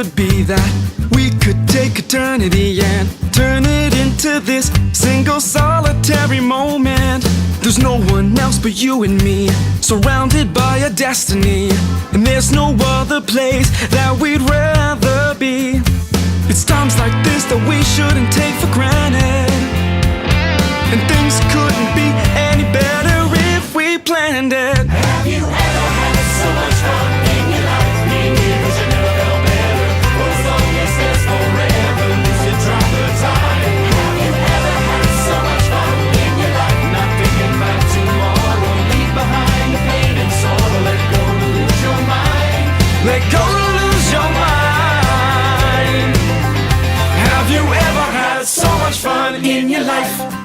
could be that we could take eternity and turn it into this single solitary moment. There's no one else but you and me, surrounded by a destiny, and there's no other place that we'd rather be. It's times like this that we shouldn't take for granted, and things couldn't be any better if we planned it. Have you ever had so much fun in your life? Being here 'cause you never felt better. For as long as there's forever, losing track of time. Have you ever had so much fun in your life? Not thinking about tomorrow. Leave behind the pain and sorrow. Let go to lose your mind. Let go to lose your mind. Have you ever had so much fun in your life?